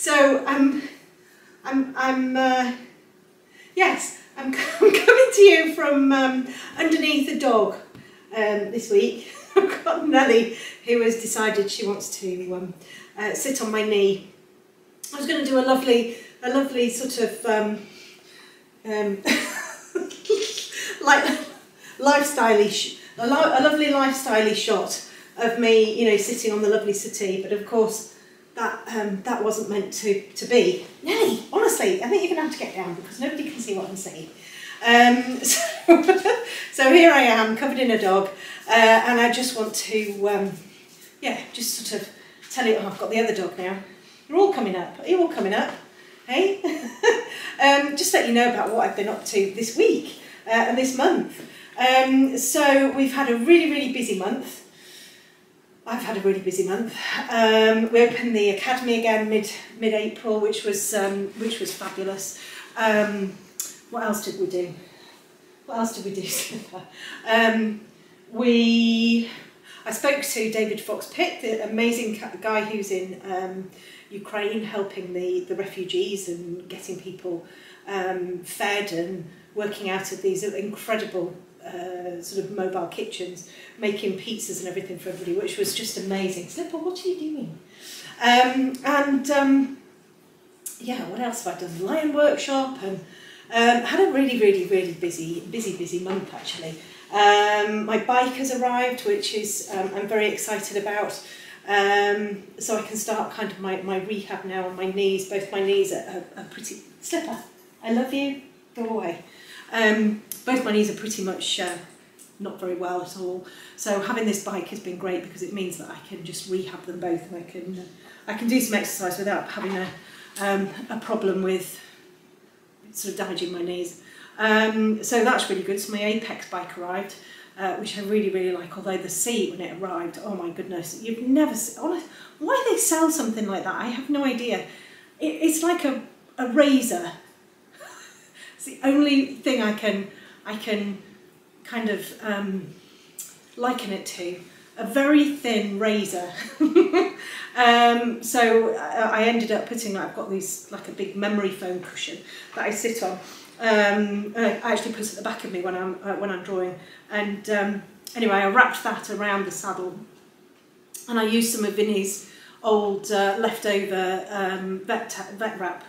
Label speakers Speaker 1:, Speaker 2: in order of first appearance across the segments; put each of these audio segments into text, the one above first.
Speaker 1: So yes, I'm coming to you from underneath a dog this week. I've got Nellie, who has decided she wants to sit on my knee. I was going to do a lovely sort of like lifestyle-y, a lovely lifestyle-y shot of me, you know, sitting on the lovely settee, but of course that wasn't meant to be. Nelly, honestly, I think you're going to have to get down because nobody can see what I'm saying. So here I am, covered in a dog, and I just want to, yeah, just sort of tell you, oh, I've got the other dog now. You're all coming up. Are you all coming up? Hey? Just let you know about what I've been up to this week and this month. So we've had a really busy month. I've had a really busy month. We opened the academy again mid-April, which was fabulous. What else did we do? What else did we do? I spoke to David Fox-Pitt, the amazing guy who's in Ukraine, helping the refugees and getting people fed and working out of these incredible sort of mobile kitchens, making pizzas and everything for everybody, which was just amazing. Slipper, what are you doing? Yeah, what else have I done? Lion workshop, and had a really busy month actually. My bike has arrived, which is I'm very excited about. So I can start kind of my rehab now on my knees. Both my knees are pretty... Slipper, I love you, go away. Both my knees are pretty much not very well at all. So having this bike has been great because it means that I can just rehab them both, and I can do some exercise without having a problem with sort of damaging my knees. So that's really good. So my Apex bike arrived, which I really like, although the seat when it arrived, oh my goodness, you've never seen, honest, why they sell something like that, I have no idea. It's like a razor. It's the only thing I can kind of liken it to, a very thin razor. So I ended up putting, I've got these, like a big memory foam cushion that I sit on. I actually put it at the back of me when I'm drawing, and anyway, I wrapped that around the saddle, and I used some of Vinny's old leftover vet wrap,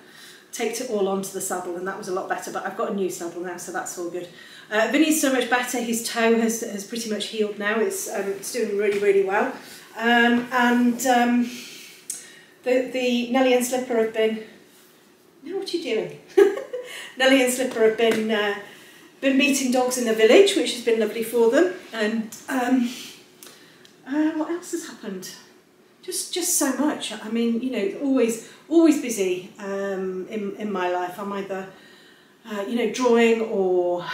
Speaker 1: taped it all onto the saddle, and that was a lot better. But I've got a new saddle now, so that's all good. Vinny's so much better. His toe has pretty much healed now. It's doing really well. The Nelly and Slipper have been... Now what are you doing? Nelly and Slipper have been meeting dogs in the village, which has been lovely for them. And what else has happened? Just so much. I mean, you know, always busy in my life. I'm either you know, drawing or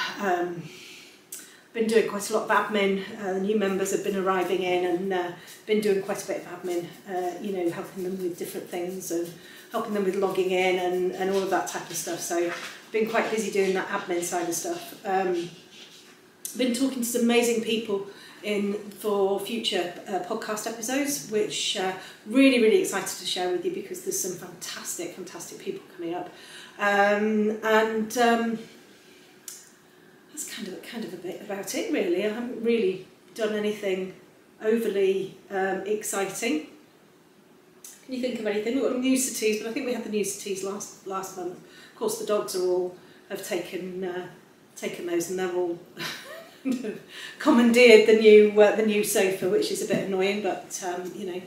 Speaker 1: been doing quite a lot of admin. The new members have been arriving in and been doing quite a bit of admin, you know, helping them with different things and helping them with logging in and all of that type of stuff. So been quite busy doing that admin side of stuff. Been talking to some amazing people for future podcast episodes, which really excited to share with you because there's some fantastic people coming up. That's kind of a bit about it really. I haven't really done anything overly exciting. Can you think of anything? We've got new settees, but I think we had the new settees last month. Of course, the dogs have taken those, and they're all commandeered the new sofa, which is a bit annoying. But you know,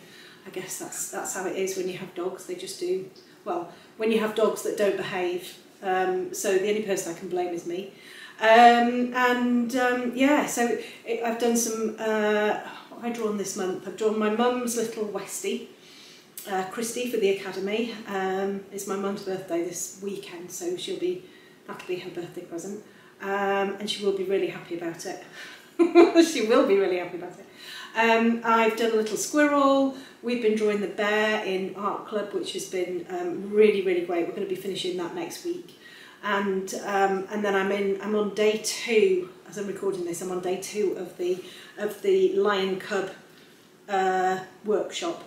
Speaker 1: I guess that's how it is when you have dogs. They just do well when you have dogs that don't behave. So the only person I can blame is me. Yeah, so I've done some. What have I drawn this month? I've drawn my mum's little Westie. Christy for the academy. It's my mum's birthday this weekend, so that'll be her birthday present, and she will be really happy about it. She will be really happy about it. I've done a little squirrel. We've been drawing the bear in art club, which has been really great. We're going to be finishing that next week, and then I'm on day 2 as I'm recording this. I'm on day 2 of the lion cub workshop.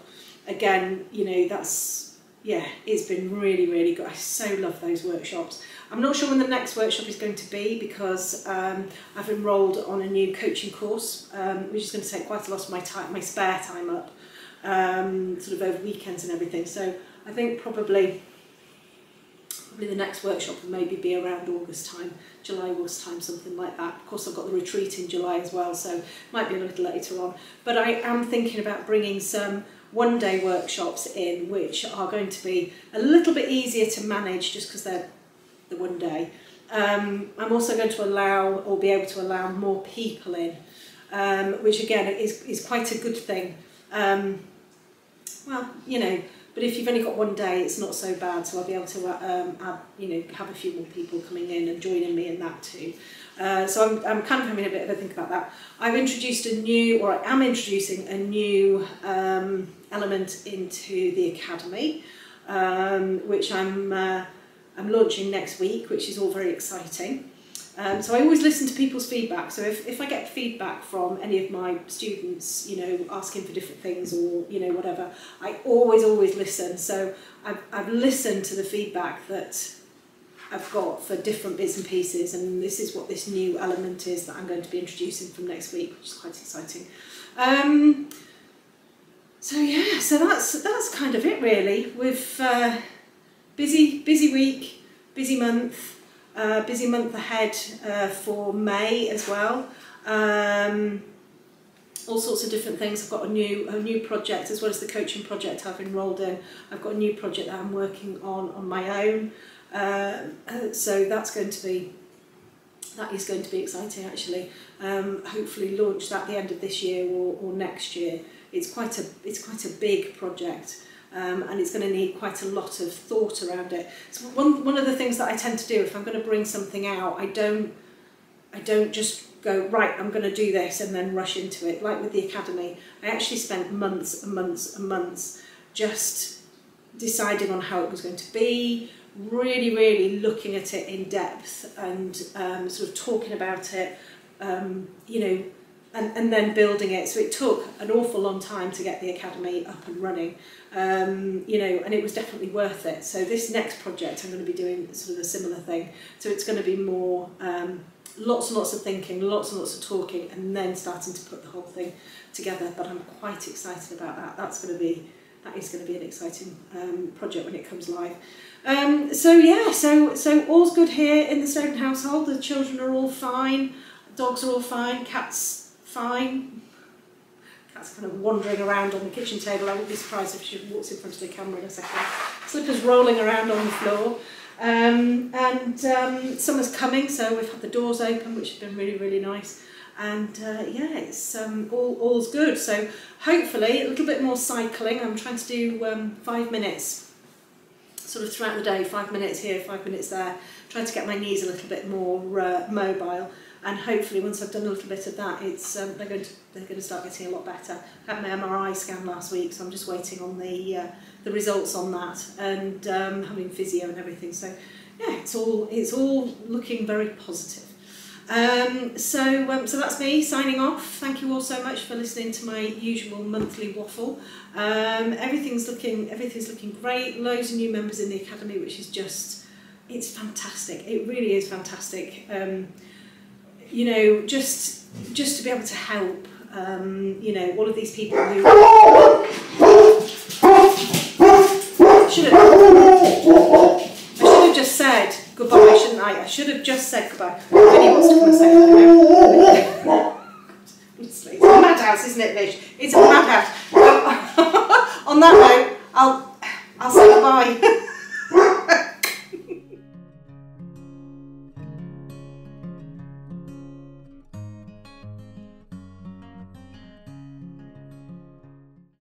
Speaker 1: Again, you know, that's yeah, it's been really, really good. I so love those workshops. I'm not sure when the next workshop is going to be because I've enrolled on a new coaching course, which is going to take quite a lot of my time, my spare time up, sort of over weekends and everything. So I think probably the next workshop will maybe be around August time, July, August time, something like that. Of course, I've got the retreat in July as well, so it might be a little later on. But I am thinking about bringing some one-day workshops in, which are going to be a little bit easier to manage just because they're the one day. I'm also going to allow, or be able to allow, more people in, which again is quite a good thing. Well, you know, but if you've only got one day, it's not so bad. So I'll be able to, have a few more people coming in and joining me in that too. So I'm kind of having a bit of a think about that. I've introduced a new, or I am introducing a new element into the academy, which I'm launching next week, which is all very exciting. So I always listen to people's feedback. So if I get feedback from any of my students, you know, asking for different things or, you know, whatever, I always listen. So I've listened to the feedback that I've got for different bits and pieces, and this is what this new element is that I'm going to be introducing from next week, which is quite exciting. So yeah, so that's kind of it really. With busy week, busy month ahead for May as well. All sorts of different things. I've got a new project, as well as the coaching project I've enrolled in. I've got a new project that I'm working on my own. So that is going to be exciting actually. Hopefully launch that at the end of this year or next year. It's quite a big project. And it's going to need quite a lot of thought around it. So one of the things that I tend to do if I'm going to bring something out, I don't just go, right, I'm going to do this and then rush into it. Like with the academy, I actually spent months and months and months just deciding on how it was going to be, really looking at it in depth and sort of talking about it, you know, and then building it. So it took an awful long time to get the academy up and running, you know, and it was definitely worth it. So this next project I'm going to be doing sort of a similar thing. So it's going to be more lots and lots of thinking, lots and lots of talking, and then starting to put the whole thing together. But I'm quite excited about that. That is going to be an exciting project when it comes live. So yeah, so all's good here in the Snowdon household. The children are all fine, dogs are all fine, cats fine. Cat's kind of wandering around on the kitchen table. I wouldn't be surprised if she walks in front of the camera in a second. Slipper's rolling around on the floor. Summer's coming, so we've had the doors open, which has been really nice. And yeah, it's all's good. So hopefully a little bit more cycling. I'm trying to do 5 minutes sort of throughout the day, 5 minutes here, 5 minutes there, trying to get my knees a little bit more mobile. And hopefully once I've done a little bit of that, it's they're going to start getting a lot better. I had my MRI scan last week, so I'm just waiting on the results on that, and having physio and everything. So yeah, it's all looking very positive. So that's me signing off. Thank you all so much for listening to my usual monthly waffle. Everything's looking great. Loads of new members in the academy, which is it's fantastic. It really is fantastic. You know, just to be able to help, you know, all of these people who I should have just said goodbye, shouldn't I? I should have just said goodbye. Vinny wants to come and say hello. Honestly, it's a madhouse, isn't it, Vish? It's a madhouse. On that note, I'll say goodbye.